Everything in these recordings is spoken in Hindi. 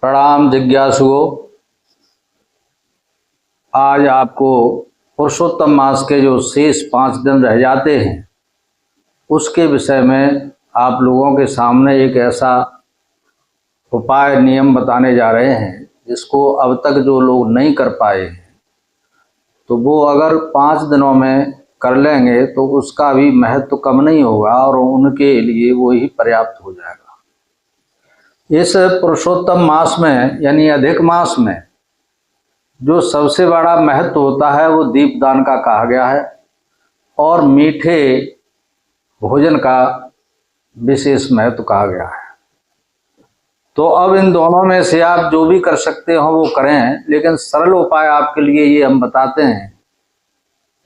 प्रणाम जिज्ञासुओं। आज आपको पुरुषोत्तम मास के जो शेष 5 दिन रह जाते हैं उसके विषय में आप लोगों के सामने एक ऐसा उपाय नियम बताने जा रहे हैं जिसको अब तक जो लोग नहीं कर पाए हैं तो वो अगर 5 दिनों में कर लेंगे तो उसका भी महत्व कम नहीं होगा और उनके लिए वो ही पर्याप्त हो जाएगा। इस पुरुषोत्तम मास में यानी अधिक मास में जो सबसे बड़ा महत्व होता है वो दीपदान का कहा गया है और मीठे भोजन का विशेष महत्व कहा गया है। तो अब इन दोनों में से आप जो भी कर सकते हो वो करें, लेकिन सरल उपाय आपके लिए ये हम बताते हैं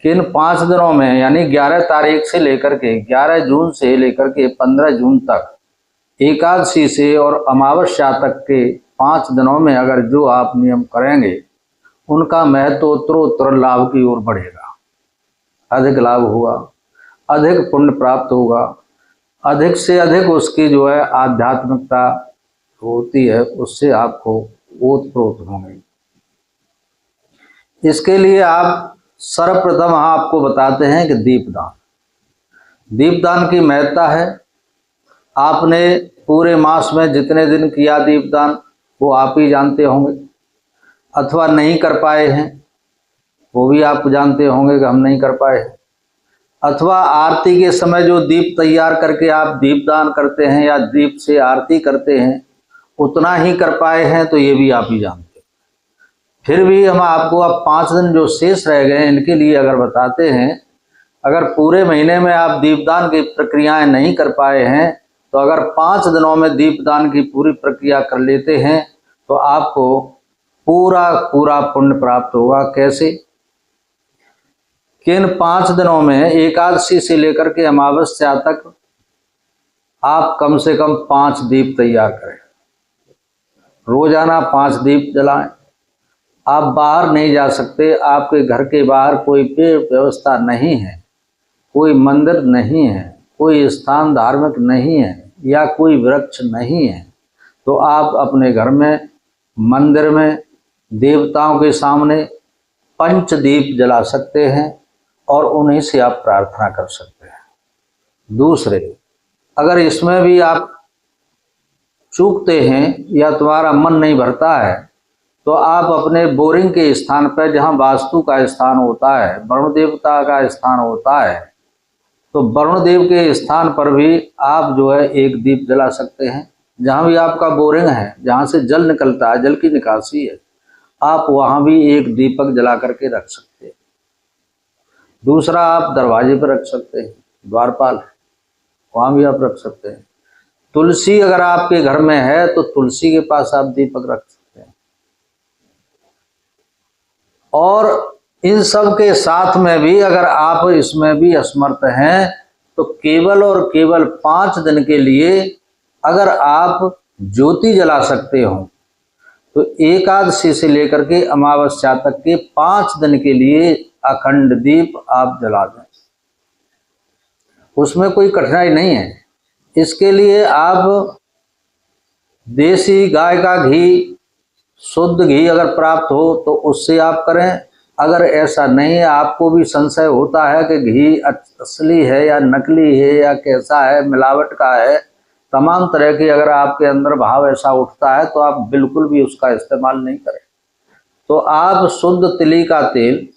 कि इन 5 दिनों में यानी 11 तारीख से लेकर के 11 जून से लेकर के 15 जून तक एकादशी से और अमावस्या तक के 5 दिनों में अगर जो आप नियम करेंगे उनका महत्व उत्तरोत्तर लाभ की ओर बढ़ेगा, अधिक लाभ होगा, अधिक पुण्य प्राप्त होगा, अधिक से अधिक उसकी जो है आध्यात्मिकता होती है उससे आपको ओतप्रोत होंगे। इसके लिए आप सर्वप्रथम आपको बताते हैं कि दीपदान की महत्ता है। आपने पूरे मास में जितने दिन किया दीपदान वो आप ही जानते होंगे, अथवा नहीं कर पाए हैं वो भी आप जानते होंगे कि हम नहीं कर पाए हैं, अथवा आरती के समय जो दीप तैयार करके आप दीपदान करते हैं या दीप से आरती करते हैं उतना ही कर पाए हैं तो ये भी आप ही जानते हैं। फिर भी हम आपको अब 5 दिन जो शेष रह गए इनके लिए अगर बताते हैं, अगर पूरे महीने में आप दीपदान की प्रक्रियाएं नहीं कर पाए हैं तो अगर 5 दिनों में दीपदान की पूरी प्रक्रिया कर लेते हैं तो आपको पूरा पुण्य प्राप्त होगा। कैसे कि इन 5 दिनों में एकादशी से लेकर के अमावस्या तक आप कम से कम 5 दीप तैयार करें, रोजाना 5 दीप जलाएं। आप बाहर नहीं जा सकते, आपके घर के बाहर कोई पेड़ व्यवस्था नहीं है, कोई मंदिर नहीं है, कोई स्थान धार्मिक नहीं है या कोई वृक्ष नहीं है तो आप अपने घर में मंदिर में देवताओं के सामने 5 दीप जला सकते हैं और उन्हीं से आप प्रार्थना कर सकते हैं। दूसरे, अगर इसमें भी आप चूकते हैं या तुम्हारा मन नहीं भरता है तो आप अपने बोरिंग के स्थान पर जहाँ वास्तु का स्थान होता है, वरुण देवता का स्थान होता है, तो वरुण देव के स्थान पर भी आप जो है 1 दीप जला सकते हैं। जहाँ भी आपका बोरिंग है, जहाँ से जल निकलता है, जल की निकासी है, आप वहाँ भी 1 दीपक जला करके रख सकते हैं। दूसरा, आप दरवाजे पर रख सकते हैं, द्वारपाल है वहाँ भी आप रख सकते हैं। तुलसी अगर आपके घर में है तो तुलसी के पास आप दीपक रख सकते हैं। और इन सब के साथ में भी अगर आप इसमें भी असमर्थ हैं तो केवल और केवल 5 दिन के लिए अगर आप ज्योति जला सकते हो तो एकादशी से लेकर के अमावस्या तक के 5 दिन के लिए अखंड दीप आप जला दें, उसमें कोई कठिनाई नहीं है। इसके लिए आप देसी गाय का घी, शुद्ध घी अगर प्राप्त हो तो उससे आप करें। अगर ऐसा नहीं है, आपको भी संशय होता है कि घी असली है या नकली है या कैसा है, मिलावट का है, तमाम तरह के अगर आपके अंदर भाव ऐसा उठता है तो आप बिल्कुल भी उसका इस्तेमाल नहीं करें। तो आप शुद्ध तिली का तेल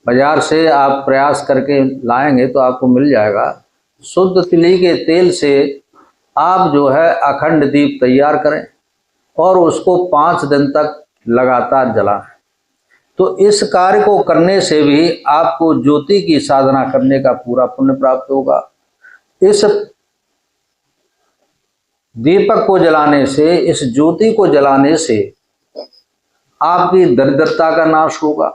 बाजार से आप प्रयास करके लाएंगे तो आपको मिल जाएगा। शुद्ध तिली के तेल से आप जो है अखंड दीप तैयार करें और उसको 5 दिन तक लगातार जलाएं। तो इस कार्य को करने से भी आपको ज्योति की साधना करने का पूरा पुण्य प्राप्त होगा। इस दीपक को जलाने से, इस ज्योति को जलाने से आपकी दरिद्रता का नाश होगा,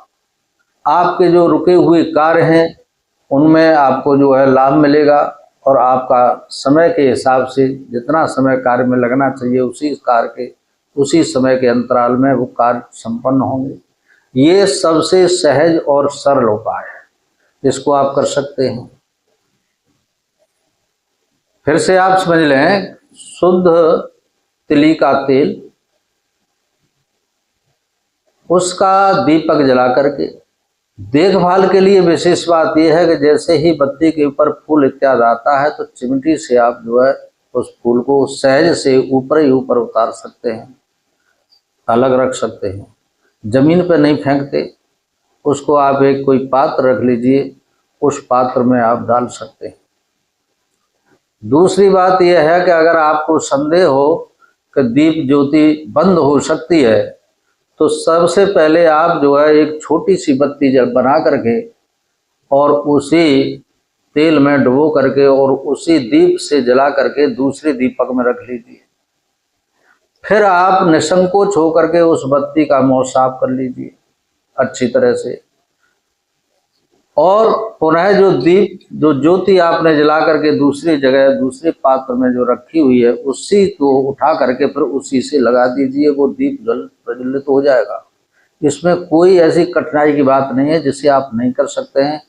आपके जो रुके हुए कार्य हैं उनमें आपको जो है लाभ मिलेगा और आपका समय के हिसाब से जितना समय कार्य में लगना चाहिए उसी समय के अंतराल में वो कार्य संपन्न होंगे। ये सबसे सहज और सरल उपाय है, इसको आप कर सकते हैं। फिर से आप समझ लें, शुद्ध तिली का तेल उसका दीपक जला करके देखभाल के लिए विशेष बात यह है कि जैसे ही बत्ती के ऊपर फूल इत्यादि आता है तो चिमटी से आप जो है उस फूल को सहज से ऊपर ही ऊपर उतार सकते हैं, अलग रख सकते हैं, जमीन पर नहीं फेंकते। उसको आप एक कोई पात्र रख लीजिए, उस पात्र में आप डाल सकते हैं। दूसरी बात यह है कि अगर आपको संदेह हो कि दीप ज्योति बंद हो सकती है तो सबसे पहले आप जो है एक छोटी सी बत्ती जब बना करके और उसी तेल में डुबो करके और उसी दीप से जला करके दूसरे दीपक में रख लीजिए। फिर आप निसंकोच होकर के उस बत्ती का मुंह साफ कर लीजिए अच्छी तरह से, और पुनः जो ज्योति आपने जला करके दूसरी जगह दूसरे पात्र में जो रखी हुई है उसी को उठा करके फिर उसी से लगा दीजिए, वो दीप प्रज्वलित हो जाएगा। इसमें कोई ऐसी कठिनाई की बात नहीं है जिसे आप नहीं कर सकते हैं।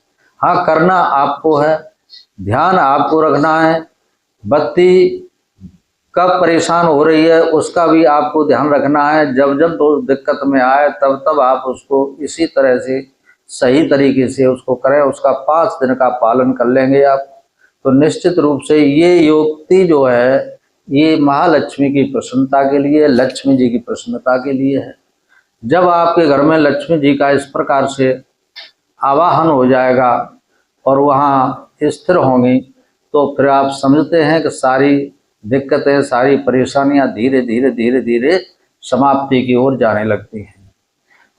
हाँ, करना आपको है, ध्यान आपको रखना है। बत्ती कब परेशान हो रही है उसका भी आपको ध्यान रखना है। जब जब वो दिक्कत में आए तब तब आप उसको इसी तरह से सही तरीके से उसको करें। उसका 5 दिन का पालन कर लेंगे आप तो निश्चित रूप से ये युक्ति जो है ये महालक्ष्मी की प्रसन्नता के लिए, लक्ष्मी जी की प्रसन्नता के लिए है। जब आपके घर में लक्ष्मी जी का इस प्रकार से आवाहन हो जाएगा और वहाँ स्थिर होंगी तो फिर आप समझते हैं कि सारी दिक्कतें, सारी परेशानियां धीरे धीरे धीरे धीरे समाप्ति की ओर जाने लगती हैं।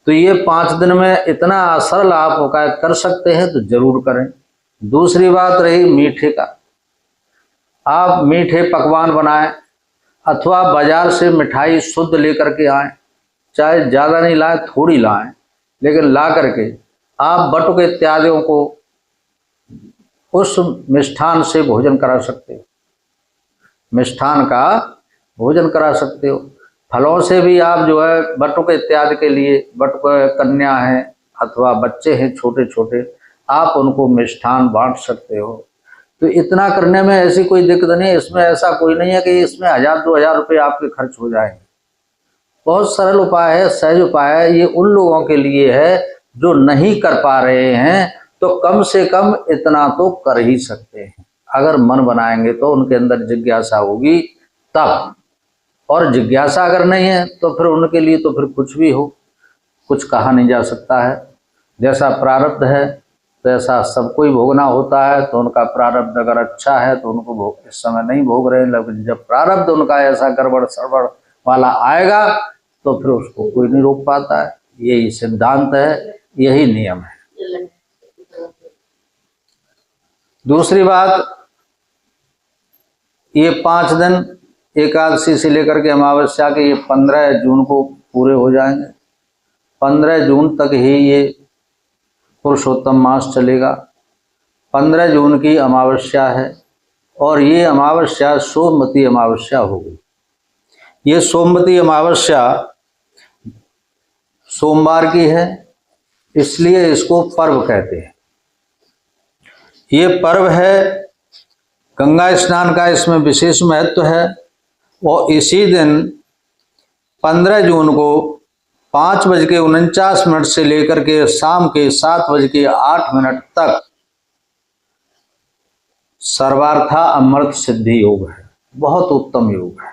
तो ये 5 दिन में इतना सरल आप उपाय कर सकते हैं तो जरूर करें। दूसरी बात रही मीठे का, आप मीठे पकवान बनाएं अथवा बाजार से मिठाई शुद्ध लेकर के आएँ, चाहे ज़्यादा नहीं लाएं, थोड़ी लाएं, लेकिन ला करके आप बटुक इत्यादियों को उस मिष्ठान से भोजन करा सकते हो, मिष्ठान का भोजन करा सकते हो। फलों से भी आप जो है बटुक इत्यादि के लिए, बटुक कन्या हैं अथवा बच्चे हैं छोटे छोटे, आप उनको मिष्ठान बांट सकते हो। तो इतना करने में ऐसी कोई दिक्कत नहीं है। इसमें ऐसा कोई नहीं है कि इसमें 1000-2000 रुपये आपके खर्च हो जाएंगे। बहुत सरल उपाय है, सहज उपाय है। ये उन लोगों के लिए है जो नहीं कर पा रहे हैं तो कम से कम इतना तो कर ही सकते हैं। अगर मन बनाएंगे तो उनके अंदर जिज्ञासा होगी तब, और जिज्ञासा अगर नहीं है तो फिर उनके लिए तो फिर कुछ भी हो, कुछ कहा नहीं जा सकता है। जैसा प्रारब्ध है तो ऐसा सबको ही भोगना होता है। तो उनका प्रारब्ध अगर अच्छा है तो उनको इस समय नहीं भोग रहे हैं, लेकिन जब प्रारब्ध उनका ऐसा गड़बड़ सड़बड़ वाला आएगा तो फिर उसको कोई नहीं रोक पाता है। यही सिद्धांत है, यही नियम है। दूसरी बात, ये 5 दिन एकादशी से लेकर के अमावस्या के ये 15 जून को पूरे हो जाएंगे। 15 जून तक ही ये पुरुषोत्तम मास चलेगा। 15 जून की अमावस्या है और ये अमावस्या सोमवती अमावस्या होगी। ये सोमवती अमावस्या सोमवार की है, इसलिए इसको पर्व कहते हैं। ये पर्व है, गंगा स्नान का इसमें विशेष महत्व है। और इसी दिन 15 जून को 5:49 से लेकर के शाम के 7:08 तक सर्वार्था अमृत सिद्धि योग है। बहुत उत्तम योग है।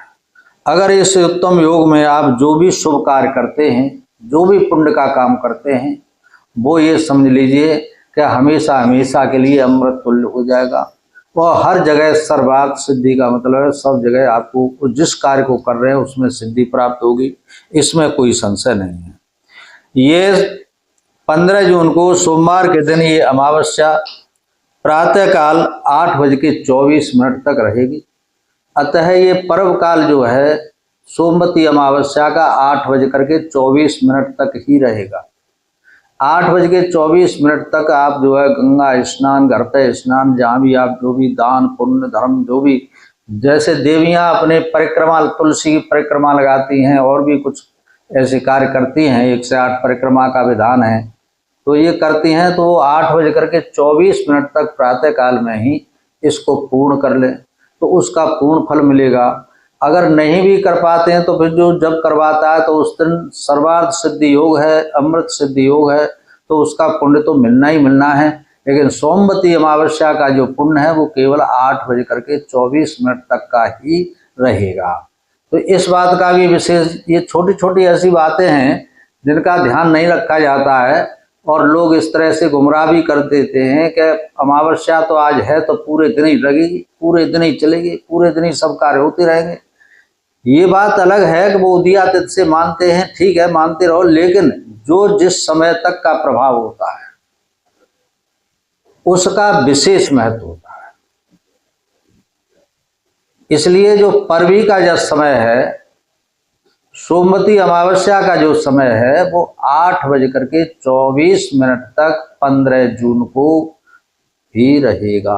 अगर इस उत्तम योग में आप जो भी शुभ कार्य करते हैं, जो भी पुण्य का काम करते हैं, वो ये समझ लीजिए कि हमेशा हमेशा के लिए अमृत तुल्य हो जाएगा। और हर जगह सर्वार्थ सिद्धि का मतलब है सब जगह आपको जिस कार्य को कर रहे हैं उसमें सिद्धि प्राप्त होगी, इसमें कोई संशय नहीं है। ये 15 जून को सोमवार के दिन ये अमावस्या प्रातःकाल 8:24 तक रहेगी। अतः ये पर्व काल जो है सोमवती अमावस्या का 8:24 तक ही रहेगा। 8:24 तक आप जो है गंगा स्नान, घर पे स्नान, जहाँ भी आप जो भी दान पुण्य धर्म जो भी, जैसे देवियाँ अपने परिक्रमा, तुलसी की परिक्रमा लगाती हैं और भी कुछ ऐसे कार्य करती हैं, 108 परिक्रमा का विधान है, तो ये करती हैं। तो 8:24 तक प्रातः काल में ही इसको पूर्ण कर लें तो उसका पूर्ण फल मिलेगा। अगर नहीं भी कर पाते हैं तो फिर जो जब करवाता है तो उस दिन सर्वार्थ सिद्धि योग है, अमृत सिद्धि योग है, तो उसका पुण्य तो मिलना ही मिलना है। लेकिन सोमवती अमावस्या का जो पुण्य है वो केवल 8:24 तक का ही रहेगा। तो इस बात का भी विशेष, ये छोटी छोटी ऐसी बातें हैं जिनका ध्यान नहीं रखा जाता है और लोग इस तरह से गुमराह भी कर देते हैं कि अमावस्या तो आज है तो पूरे दिन ही लगेगी, पूरे दिन ही चलेगी, पूरे दिन ही सब कार्य होते रहेंगे। ये बात अलग है कि वो उदयादित्य से मानते हैं, ठीक है, मानते रहो, लेकिन जो जिस समय तक का प्रभाव होता है उसका विशेष महत्व होता है। इसलिए जो परवी का जो समय है, सोमवती अमावस्या का जो समय है वो 8:24 तक 15 जून को ही रहेगा।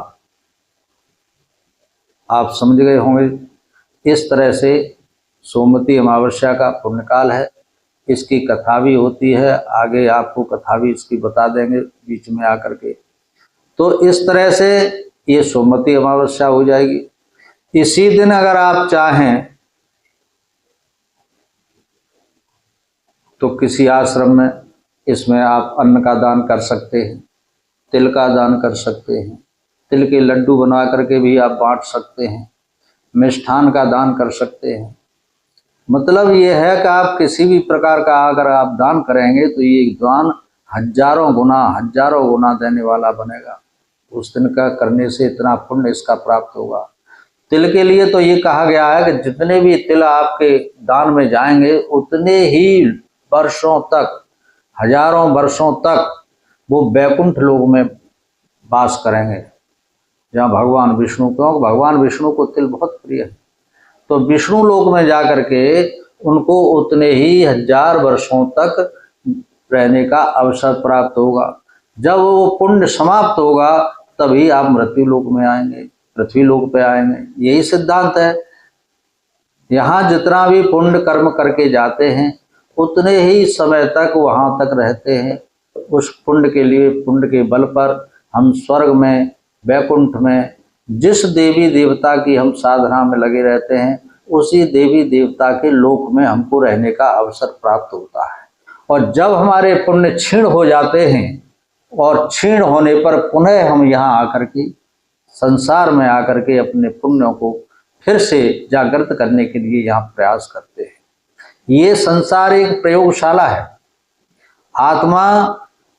आप समझ गए होंगे। इस तरह से सोमवती अमावस्या का पुण्यकाल है। इसकी कथा भी होती है, आगे आपको कथा भी इसकी बता देंगे बीच में आकर के। तो इस तरह से ये सोमवती अमावस्या हो जाएगी। इसी दिन अगर आप चाहें तो किसी आश्रम में इसमें आप अन्न का दान कर सकते हैं, तिल का दान कर सकते हैं, तिल के लड्डू बना करके भी आप बांट सकते हैं, मिष्ठान का दान कर सकते हैं। मतलब ये है कि आप किसी भी प्रकार का अगर आप दान करेंगे तो ये दान हजारों गुना देने वाला बनेगा। उस दिन का करने से इतना पुण्य इसका प्राप्त होगा। तिल के लिए तो ये कहा गया है कि जितने भी तिल आपके दान में जाएंगे उतने ही वर्षों तक, हजारों वर्षों तक वो वैकुंठ लोक में वास करेंगे, जहाँ भगवान विष्णु, क्योंकि भगवान विष्णु को तिल बहुत प्रिय है, तो विष्णु लोक में जाकर के उनको उतने ही 1000 वर्षों तक रहने का अवसर प्राप्त होगा। जब वो पुण्य समाप्त होगा तभी आप मृत्यु लोक में आएंगे, पृथ्वी लोक पे आएंगे। यही सिद्धांत है। यहाँ जितना भी पुण्य कर्म करके जाते हैं उतने ही समय तक वहाँ तक रहते हैं। उस पुण्य के लिए, पुण्य के बल पर हम स्वर्ग में, वैकुंठ में, जिस देवी देवता की हम साधना में लगे रहते हैं उसी देवी देवता के लोक में हमको रहने का अवसर प्राप्त होता है। और जब हमारे पुण्य क्षीण हो जाते हैं और क्षीण होने पर पुनः हम यहाँ आकर के संसार में आकर के अपने पुण्यों को फिर से जागृत करने के लिए यहाँ प्रयास करते हैं। ये संसार एक प्रयोगशाला है। आत्मा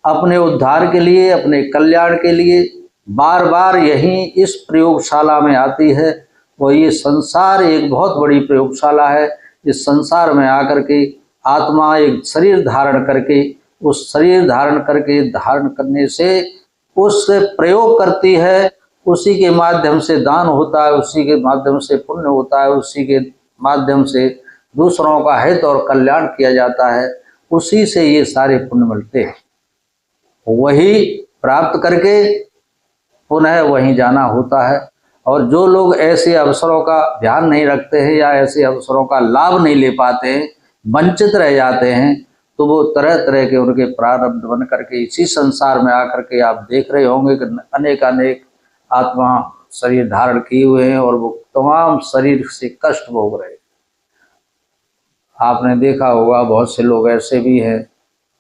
अपने उद्धार के लिए, अपने कल्याण के लिए बार बार यहीं इस प्रयोगशाला में आती है। और ये संसार एक बहुत बड़ी प्रयोगशाला है। इस संसार में आकर के आत्मा एक शरीर धारण करके, उस शरीर धारण करने से उससे प्रयोग करती है, उसी के माध्यम से दान होता है, उसी के माध्यम से पुण्य होता है, उसी के माध्यम से दूसरों का हित और कल्याण किया जाता है। उसी से ये सारे पुण्य मिलते हैं। वही प्राप्त करके पुनः वहीं जाना होता है। और जो लोग ऐसे अवसरों का ध्यान नहीं रखते हैं या ऐसे अवसरों का लाभ नहीं ले पाते हैं, वंचित रह जाते हैं, तो वो तरह तरह के उनके प्रारब्ध बन करके इसी संसार में आकर के आप देख रहे होंगे कि अनेक आत्मा शरीर धारण किए हुए हैं और वो तमाम शरीर से कष्ट भोग रहे हैं। आपने देखा होगा बहुत से लोग ऐसे भी हैं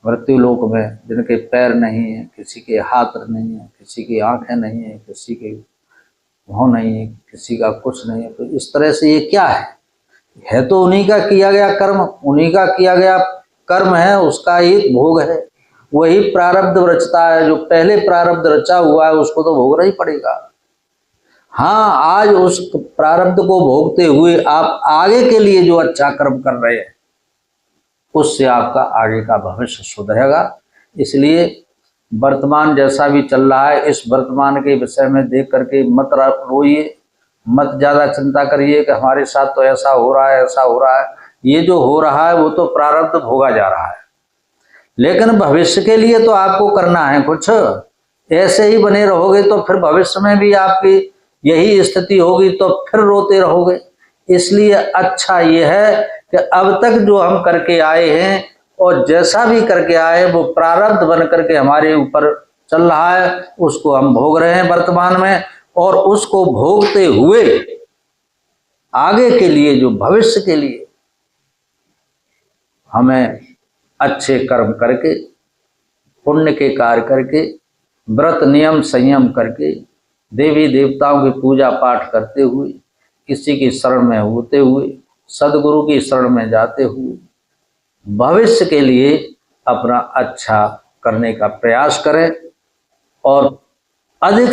मृत्यु लोक में जिनके पैर नहीं है, किसी के हाथ नहीं है, किसी की आंखें नहीं है, किसी के मुँह नहीं है, किसी का कुछ नहीं है। तो इस तरह से ये क्या है तो उन्हीं का किया गया कर्म, उन्हीं का किया गया कर्म है, उसका एक भोग है। वही प्रारब्ध रचता है। जो पहले प्रारब्ध रचा हुआ है उसको तो भोगना ही पड़ेगा। हाँ, आज उस प्रारब्ध को भोगते हुए आप आगे के लिए जो अच्छा कर्म कर रहे हैं उससे आपका आगे का भविष्य सुधरेगा। इसलिए वर्तमान जैसा भी चल रहा है, इस वर्तमान के विषय में देख करके मत रोइए, मत ज़्यादा चिंता करिए कि हमारे साथ तो ऐसा हो रहा है, ऐसा हो रहा है। ये जो हो रहा है वो तो प्रारब्ध भोगा जा रहा है, लेकिन भविष्य के लिए तो आपको करना है कुछ। ऐसे ही बने रहोगे तो फिर भविष्य में भी आपकी यही स्थिति होगी, तो फिर रोते रहोगे। इसलिए अच्छा ये है कि अब तक जो हम करके आए हैं और जैसा भी करके आए वो प्रारब्ध बन करके हमारे ऊपर चल रहा है, उसको हम भोग रहे हैं वर्तमान में। और उसको भोगते हुए आगे के लिए, जो भविष्य के लिए हमें अच्छे कर्म करके, पुण्य के कार्य करके, व्रत नियम संयम करके, देवी देवताओं की पूजा पाठ करते हुए, किसी की शरण में होते हुए, सदगुरु की शरण में जाते हुए भविष्य के लिए अपना अच्छा करने का प्रयास करें और अधिक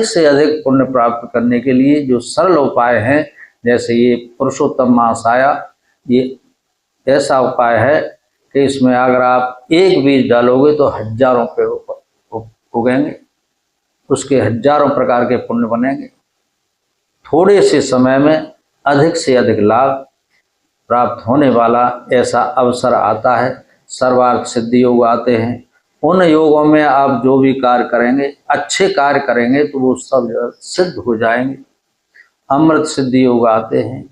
से अधिक पुण्य प्राप्त करने के लिए जो सरल उपाय हैं, जैसे ये पुरुषोत्तम मास आया, ये ऐसा उपाय है कि इसमें अगर आप एक बीज डालोगे तो हजारों पेड़ उगेंगे, उसके हजारों प्रकार के पुण्य बनेंगे। थोड़े से समय में अधिक से अधिक लाभ प्राप्त होने वाला ऐसा अवसर आता है। सर्वार्थ सिद्धि योग आते हैं। उन योगों में आप जो भी कार्य करेंगे, अच्छे कार्य करेंगे तो वो सब सिद्ध हो जाएंगे। अमृत सिद्धि योग आते हैं,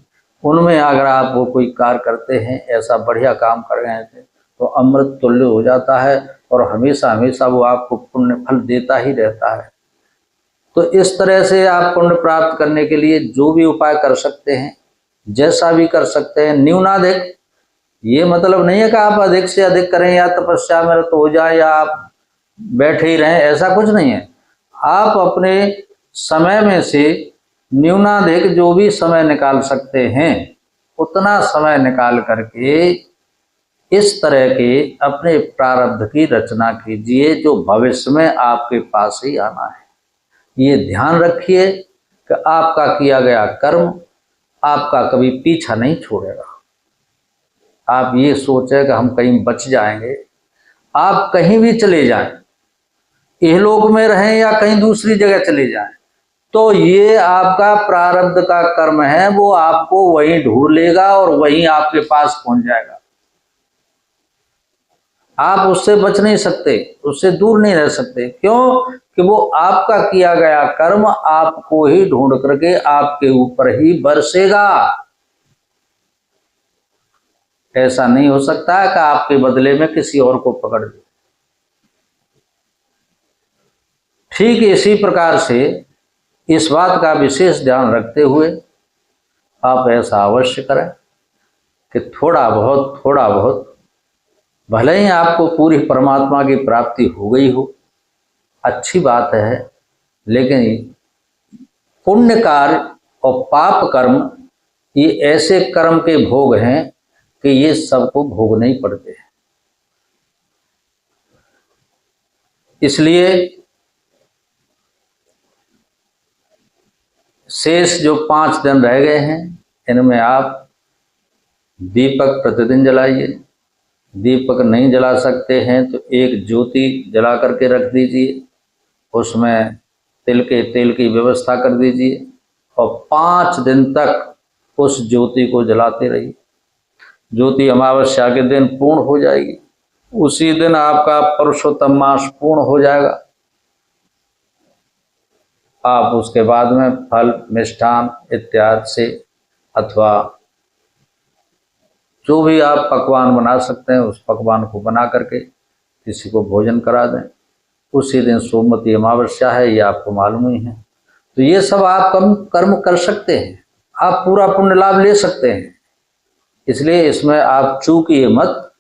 उनमें अगर आप वो कोई कार्य करते हैं, ऐसा बढ़िया काम कर रहे थे तो अमृत तुल्य हो जाता है और हमेशा हमेशा वो आपको पुण्य फल देता ही रहता है। तो इस तरह से आप पुण्य प्राप्त करने के लिए जो भी उपाय कर सकते हैं, जैसा भी कर सकते हैं, न्यूनाधिक, ये मतलब नहीं है कि आप अधिक से अधिक करें या तपस्या में रत हो जाए या आप बैठे ही रहें, ऐसा कुछ नहीं है। आप अपने समय में से न्यूनाधिक जो भी समय निकाल सकते हैं, उतना समय निकाल करके इस तरह के अपने प्रारब्ध की रचना कीजिए जो भविष्य में आपके पास ही आना है। ये ध्यान रखिए कि आपका किया गया कर्म आपका कभी पीछा नहीं छोड़ेगा। आप ये सोचें कि हम कहीं बच जाएंगे, आप कहीं भी चले जाएं, इहलोक में रहें या कहीं दूसरी जगह चले जाएं, तो ये आपका प्रारब्ध का कर्म है, वो आपको वहीं ढूंढ लेगा और वहीं आपके पास पहुंच जाएगा। आप उससे बच नहीं सकते, उससे दूर नहीं रह सकते। क्यों? कि वो आपका किया गया कर्म आपको ही ढूंढ करके आपके ऊपर ही बरसेगा। ऐसा नहीं हो सकता है कि आपके बदले में किसी और को पकड़ दे। ठीक इसी प्रकार से इस बात का विशेष ध्यान रखते हुए आप ऐसा अवश्य करें कि थोड़ा बहुत भले ही आपको पूरी परमात्मा की प्राप्ति हो गई हो, अच्छी बात है, लेकिन पुण्य कार्य और पाप कर्म ये ऐसे कर्म के भोग हैं कि ये सबको भोगने ही पड़ते हैं। इसलिए शेष जो 5 दिन रह गए हैं, इनमें आप दीपक प्रतिदिन जलाइए। दीपक नहीं जला सकते हैं तो एक ज्योति जला करके रख दीजिए, उसमें तिल के तेल की व्यवस्था कर दीजिए और 5 दिन तक उस ज्योति को जलाते रहिए। ज्योति अमावस्या के दिन पूर्ण हो जाएगी, उसी दिन आपका पुरुषोत्तम मास पूर्ण हो जाएगा। आप उसके बाद में फल मिष्ठान इत्यादि से अथवा जो भी आप पकवान बना सकते हैं उस पकवान को बना करके किसी को भोजन करा दें। उसी दिन सोमवती अमावस्या है, ये आपको मालूम ही है। तो ये सब आप कर्म कर सकते हैं, आप पूरा पुण्य लाभ ले सकते हैं। इसलिए इसमें आप चूकिए मत।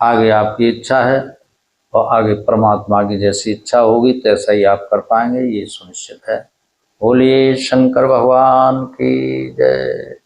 आगे आपकी इच्छा है और आगे परमात्मा की जैसी इच्छा होगी तैसा ही आप कर पाएंगे, ये सुनिश्चित है। बोलिए शंकर भगवान की जय।